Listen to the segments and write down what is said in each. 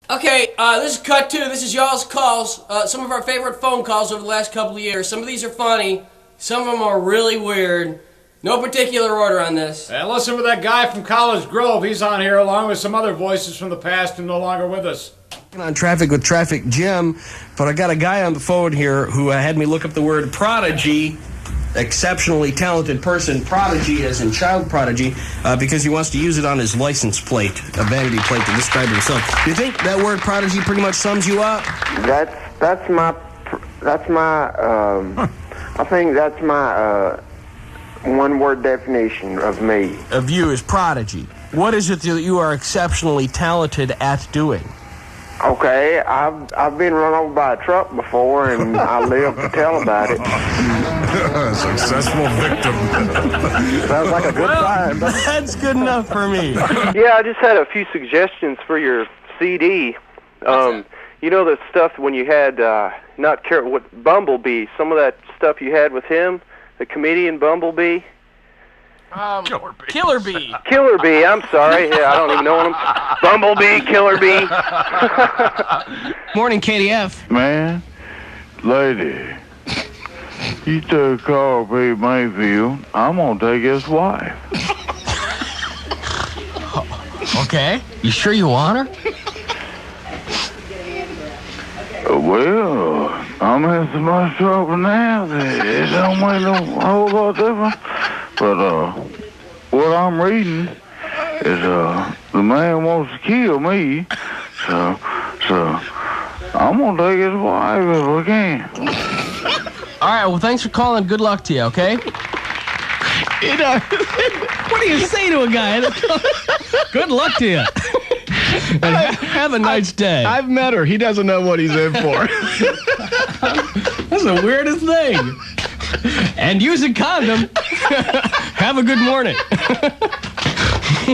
Okay, this is cut two. This is y'all's calls. Some of our favorite phone calls over the last couple of years. Some of these are funny. Some of them are really weird. No particular order on this. And listen to that guy from College Grove. He's on here along with some other voices from the past and no longer with us. On Traffic with Traffic Jim, but I got a guy on the phone here who had me look up the word prodigy, exceptionally talented person, prodigy as in child prodigy, because he wants to use it on his license plate, a vanity plate to describe himself. Do you think that word prodigy pretty much sums you up? I think that's my one-word definition of me. Of you is prodigy. What is it that you are exceptionally talented at doing? Okay, I've been run over by a truck before, and I live to tell about it. Successful victim. Sounds like a good time. That's good enough for me. Yeah, I just had a few suggestions for your CD. You know the stuff when you had what Bumblebee, some of that stuff you had with him, the comedian Bumblebee. Killer Bee. Killer Bee, I'm sorry. Yeah, I don't even know him. Bumblebee, Killer Bee. Morning, KDF. Man, lady, you took Carl P. Mayfield. I'm going to take his wife. Okay. You sure you want her? Well, I'm in so much trouble now that it don't make no whole lot difference. But what I'm reading is the man wants to kill me, so I'm gonna take his wife if I can. All right. Well, thanks for calling. Good luck to you. Okay. What do you say to a guy? Good luck to you. Have a nice day. I've met her. He doesn't know what he's in for. That's the weirdest thing. And use a condom. Have a good morning.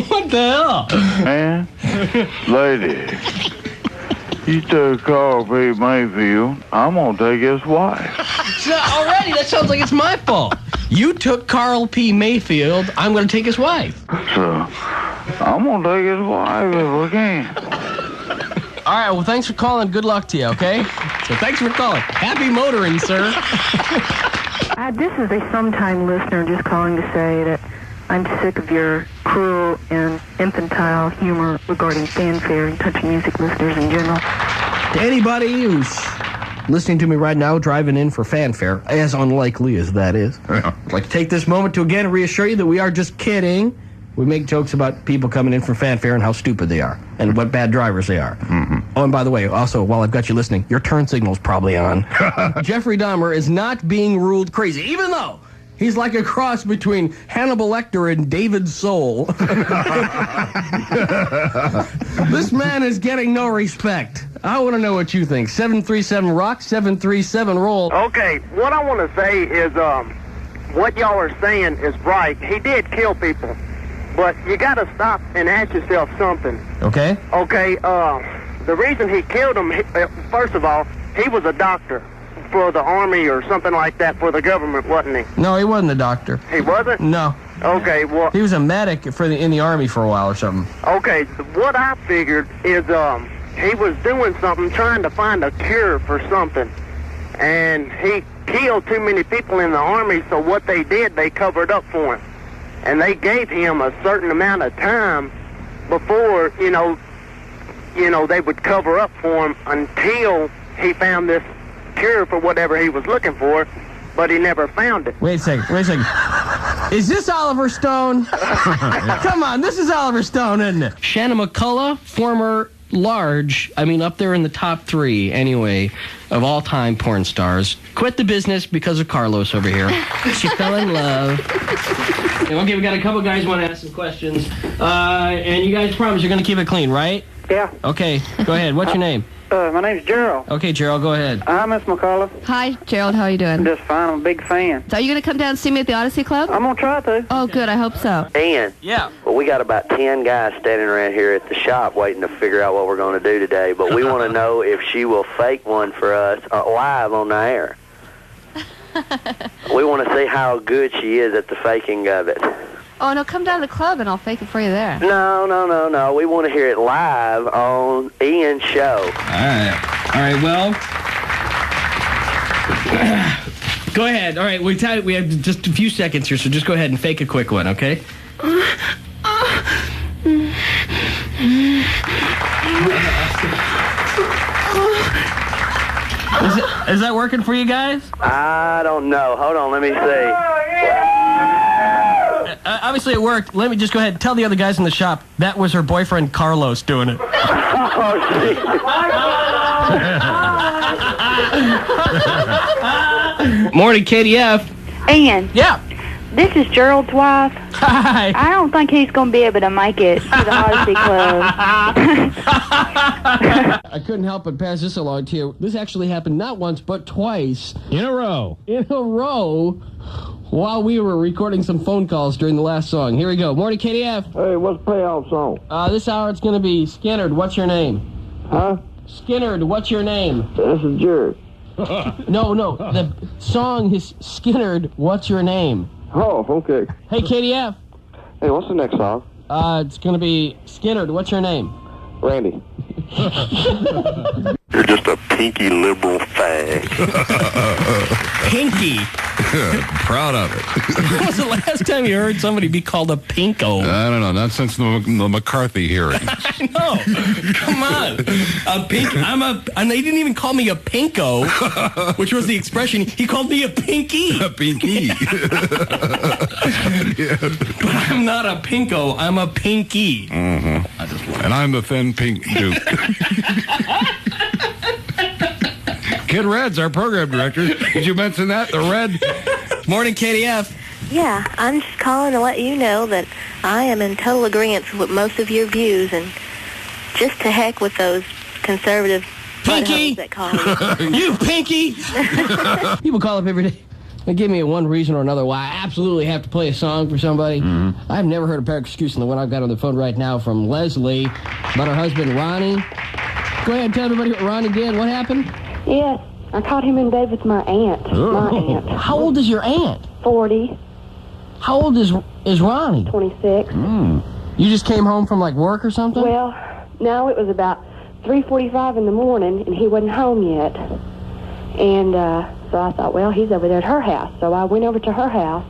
What the hell? Man, lady, you took Carl P. Mayfield. I'm gonna take his wife. So already, that sounds like it's my fault. You took Carl P. Mayfield. I'm going to take his wife. So I'm gonna take his wife if I can. All right. Well, thanks for calling. Good luck to you. Okay. So thanks for calling. Happy motoring, sir. This is a sometime listener just calling to say that I'm sick of your cruel and infantile humor regarding fanfare and country music listeners in general. To anybody who's listening to me right now driving in for fanfare, as unlikely as that is, I'd like to take this moment to again reassure you that we are just kidding. We make jokes about people coming in for fanfare and how stupid they are and what bad drivers they are. Mm-hmm. Oh, and by the way, also, while I've got you listening, your turn signal's probably on. Jeffrey Dahmer is not being ruled crazy, even though he's like a cross between Hannibal Lecter and David Soul. This man is getting no respect. I want to know what you think. 737-ROCK, 737-ROLL. Okay, what I want to say is what y'all are saying is right. He did kill people. But you got to stop and ask yourself something. Okay. Okay, the reason he killed him, first of all, he was a doctor for the Army or something like that for the government, wasn't he? No, he wasn't a doctor. He wasn't? No. Okay, well... He was a medic in the Army for a while or something. Okay, what I figured is he was doing something, trying to find a cure for something. And he killed too many people in the Army, so what they did, they covered up for him. And they gave him a certain amount of time before, you know, they would cover up for him until he found this cure for whatever he was looking for, but he never found it. Wait a second. Is this Oliver Stone? Come on, this is Oliver Stone, isn't it? Shannon McCullough, former up there in the top 3, anyway, of all-time porn stars, quit the business because of Carlos over here. She fell in love. Okay, we got a couple guys who want to ask some questions. And you guys promise you're going to keep it clean, right? Yeah. Okay, go ahead. What's your name? My name's Gerald. Okay, Gerald, go ahead. Hi, Miss McCullough. Hi, Gerald. How are you doing? Just fine. I'm a big fan. So are you going to come down and see me at the Odyssey Club? I'm going to try to. Oh, good. I hope so. Dan. Yeah. Well, we got about 10 guys standing around here at the shop waiting to figure out what we're going to do today, but we want to know if she will fake one for us live on the air. We want to see how good she is at the faking of it. Oh, no, come down to the club and I'll fake it for you there. No. We want to hear it live on Ian's show. All right, well... Go ahead. All right, we have just a few seconds here, so just go ahead and fake a quick one, okay? Is that working for you guys? I don't know. Hold on, let me see. Obviously it worked. Let me just go ahead and tell the other guys in the shop that was her boyfriend Carlos doing it. Morning, KDF. Ian. Yeah. This is Gerald's wife. Hi. I don't think he's going to be able to make it to the Odyssey Club. I couldn't help but pass this along to you. This actually happened not once, but twice. In a row. While we were recording some phone calls during the last song. Here we go. Morning, KDF. Hey, what's the payoff song? This hour it's going to be Skinnerd, what's your name? Huh? Skinnerd, what's your name? This is Jared. No. The song is Skinnerd, what's your name? Oh, okay. Hey, KDF. Hey, what's the next song? It's going to be Skinnerd, what's your name? Randy. You're just a pinky liberal fag. Pinky. Proud of it. When was the last time you heard somebody be called a pinko? I don't know. Not since the McCarthy hearing. I know. Come on. A pink. And they didn't even call me a pinko, which was the expression. He called me a pinky. A pinky. But I'm not a pinko. I'm a pinky. Mm-hmm. And I'm the thin pink duke. Kid Red's our program director. Did you mention that? The Red? Morning, KDF. Yeah, I'm just calling to let you know that I am in total agreement with most of your views, and just to heck with those conservative Pinky that call you. You pinky! People call up every day. They give me one reason or another why I absolutely have to play a song for somebody. Mm-hmm. I've never heard a better excuse than the one I've got on the phone right now from Leslie about her husband, Ronnie. Go ahead and tell everybody what Ronnie did. What happened? Yes, I caught him in bed with my aunt. My aunt. How old is your aunt? 40. How old is Ronnie? 26. You just came home from, like, work or something? Well, no, it was about 3:45 in the morning, and he wasn't home yet. And so I thought, well, he's over there at her house. So I went over to her house,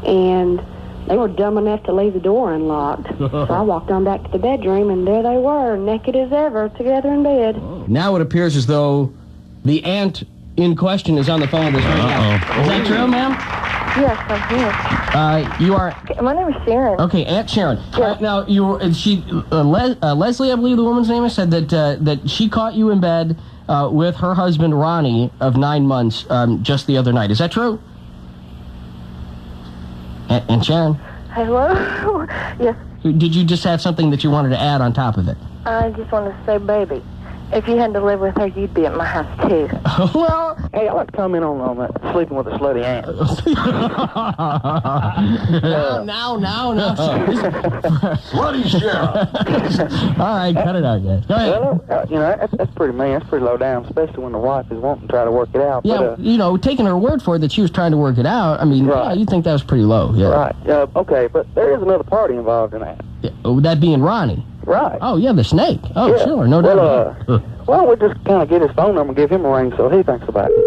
and they were dumb enough to leave the door unlocked. So I walked on back to the bedroom, and there they were, naked as ever, together in bed. Now it appears as though the aunt in question is on the phone with us right now. Is that true, ma'am? Yes, I'm here. You are... My name is Sharon. Okay, Aunt Sharon. Yes. Now, Leslie, I believe the woman's name is, said that she caught you in bed with her husband, Ronnie, of 9 months, just the other night. Is that true? Aunt Sharon? Hello? Yes. Did you just have something that you wanted to add on top of it? I just wanted to say, baby, if you had to live with her, you'd be at my house, too. Well... Hey, I'd like to comment on that sleeping with a slutty aunt. Now. Slutty sheriff. All right, cut it out, guys. Go ahead. Well, that's pretty mean. That's pretty low down, especially when the wife is wanting to try to work it out. Yeah, but, taking her word for it that she was trying to work it out, I mean, right. Yeah, you'd think that was pretty low. Yeah. Right. Okay, but there is another party involved in that. Yeah, that being Ronnie. Right. Oh, yeah, the snake. Oh, yeah. Sure, no doubt. Well, we'll just kind of get his phone number and give him a ring so he thinks about it.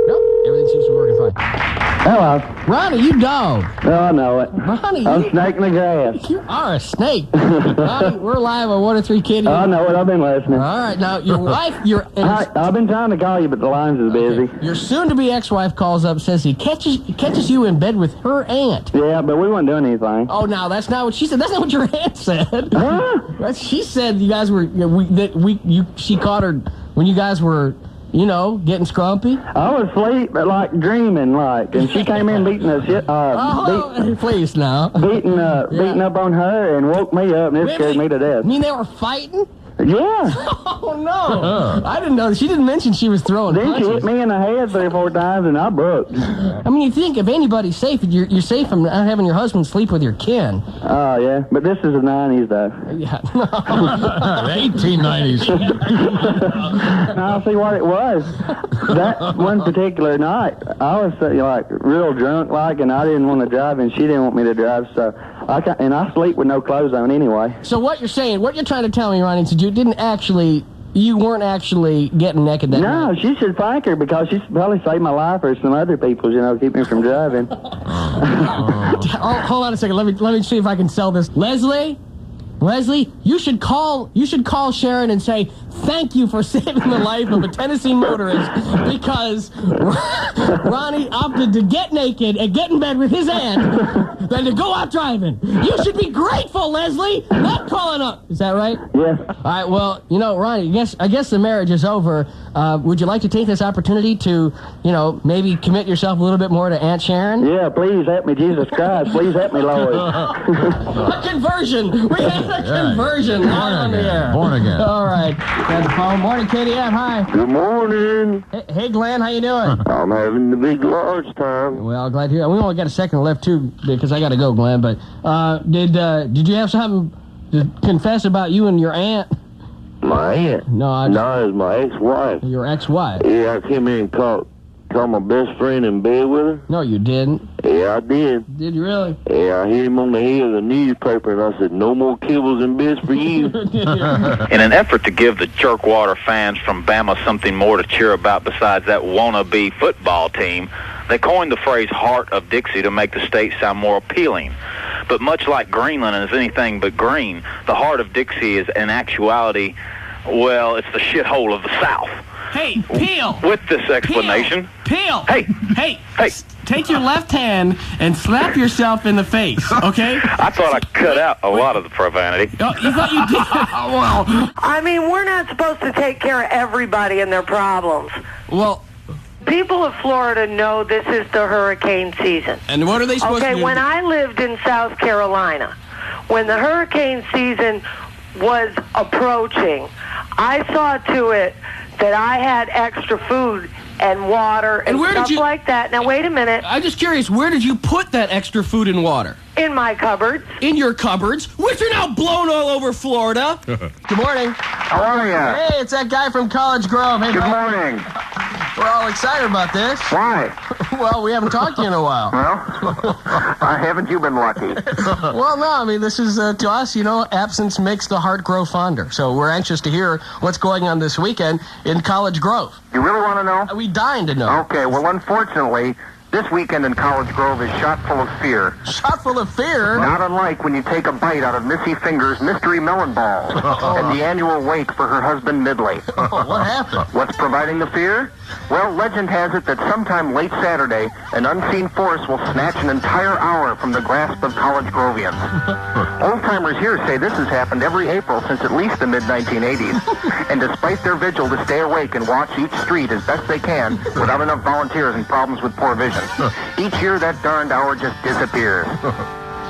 Nope, everything seems to be working fine. Hello. Ronnie, you dog. No, I know it. Ronnie, I'm snaking the grass. You are a snake. Ronnie, we're live on 103 Kitty. I know it. I've been listening. All right, now, your wife, I've been trying to call you, but the lines is busy. Your soon-to-be ex-wife calls up, says he catches you in bed with her aunt. Yeah, but we weren't doing anything. Oh, no, that's not what she said. That's not what your aunt said. Huh? She said you guys were, she caught her when you guys were, getting scrumpy. I was asleep, but dreaming, and she came in beating the shit, please now. Beating up on her and woke me up, and it scared me to death. You mean they were fighting? Yeah. Oh, no. I didn't know. She didn't mention she was throwing punches. Then she hit me in the head 3 or 4 times, and I broke. I mean, you think if anybody's safe, you're safe from not having your husband sleep with your kin. Oh, yeah. But this is the 90s, though. Yeah. 1890s. Now, see what it was. That one particular night, I was real drunk, and I didn't want to drive, and she didn't want me to drive, so And I sleep with no clothes on anyway. So what you're saying, what you're trying to tell me, Ronnie, is that you weren't actually getting naked that night? No, she should thank her because she's probably saved my life or some other people's, keep me from driving. Hold on a second. Let me see if I can sell this. Leslie, you should call Sharon and say thank you for saving the life of a Tennessee motorist because Ronnie opted to get naked and get in bed with his aunt than to go out driving. You should be grateful, Leslie, not calling up. Is that right? Yes. All right. Well, Ronnie, I guess the marriage is over. Would you like to take this opportunity to, maybe commit yourself a little bit more to Aunt Sharon? Yeah, please help me, Jesus Christ. Please help me, Lord. A conversion. We had a conversion on the air. Born again. All right. Got the phone. Morning, KDF. Hi. Good morning. Hey, Glenn. How you doing? I'm having the big large time. Well, glad to hear. We only got a second left, too, because I got to go, Glenn. But did you have something to confess about you and your aunt? My aunt? No, it's my ex-wife. Your ex-wife? Yeah, I came in and caught my best friend in bed with her. No, you didn't. Yeah, I did. Did you really? Yeah, I hit him on the head of the newspaper, and I said, no more kibbles and bits for you. In an effort to give the Jerkwater fans from Bama something more to cheer about besides that wannabe football team, they coined the phrase Heart of Dixie to make the state sound more appealing. But much like Greenland is anything but green, the Heart of Dixie is in actuality, well, it's the shithole of the South. Hey, Peel! With this explanation... Peel! Hey! Take your left hand and slap yourself in the face, okay? I thought I cut out a lot of the profanity. Oh, you thought you did? Well... I mean, we're not supposed to take care of everybody and their problems. Well... People of Florida know this is the hurricane season. And what are they supposed to do? Okay, when I lived in South Carolina, when the hurricane season was approaching, I saw to it that I had extra food and water and stuff like that. Now, wait a minute. I'm just curious, where did you put that extra food and water? In my cupboards. In your cupboards, which are now blown all over Florida. Good morning. How are you? Hey, it's that guy from College Grove. Hey, Good morning. We're all excited about this. Why? Well, we haven't talked to you in a while. Well, haven't you been lucky? Well, no, I mean, this is, to us, absence makes the heart grow fonder. So we're anxious to hear what's going on this weekend in College Grove. You really want to know? We dying to know. Okay, well, unfortunately, this weekend in College Grove is shot full of fear. Shot full of fear? Not unlike when you take a bite out of Missy Finger's Mystery Melon Balls at the annual wake for her husband, Midley. What happened? What's providing the fear? Well, legend has it that sometime late Saturday, an unseen force will snatch an entire hour from the grasp of College Grovians. Old-timers here say this has happened every April since at least the mid-1980s. And despite their vigil to stay awake and watch each street as best they can without enough volunteers and problems with poor vision, each year that darned hour just disappears.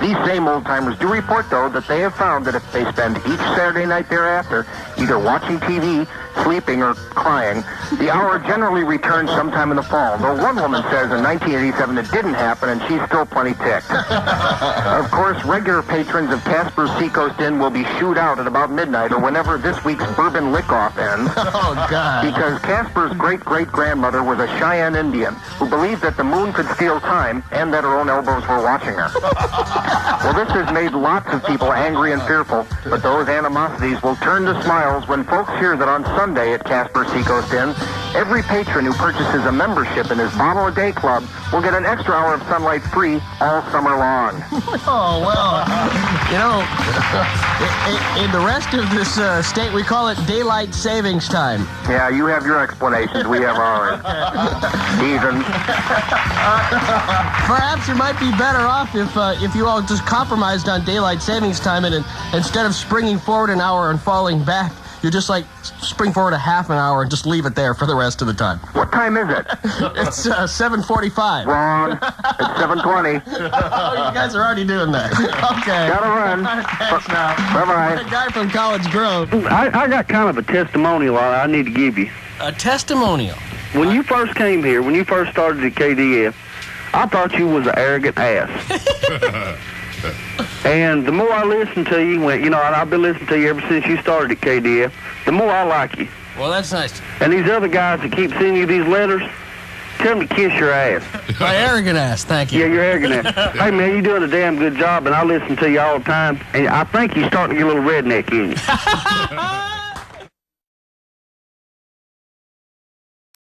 These same old-timers do report, though, that they have found that if they spend each Saturday night thereafter either watching TV, sleeping, or crying, the hour generally returns sometime in the fall, though one woman says in 1987 it didn't happen, and she's still plenty ticked. Of course, regular patrons of Casper's Seacoast Inn will be shooed out at about midnight or whenever this week's bourbon lick-off ends. Oh, God. Because Casper's great-great-grandmother was a Cheyenne Indian who believed that the moon could steal time and that her own elbows were watching her. Well, this has made lots of people angry and fearful, but those animosities will turn to smiles when folks hear that on Sunday at Casper Seacoast Inn, every patron who purchases a membership in his Bottle a Day Club will get an extra hour of sunlight free all summer long. Oh, well, in the rest of this state, we call it daylight savings time. Yeah, you have your explanations. We have ours. Heathens. Perhaps you might be better off if you all just compromised on daylight savings time and instead of springing forward an hour and falling back, you just spring forward a half an hour and just leave it there for the rest of the time. What time is it? It's 7:45. Wrong. It's 7:20. Oh, you guys are already doing that. Okay. Gotta run. Thanks now. Bye-bye. The guy from College Grove. I got kind of a testimonial I need to give you. A testimonial? When you first came here, when you first started at KDF, I thought you was an arrogant ass. And the more I listen to you, and I've been listening to you ever since you started at KDF, the more I like you. Well, that's nice. And these other guys that keep sending you these letters, tell him to kiss your ass. My arrogant ass, thank you. Yeah, you're arrogant ass. Hey, man, you're doing a damn good job, and I listen to you all the time, and I think you're starting to get a little redneck in you.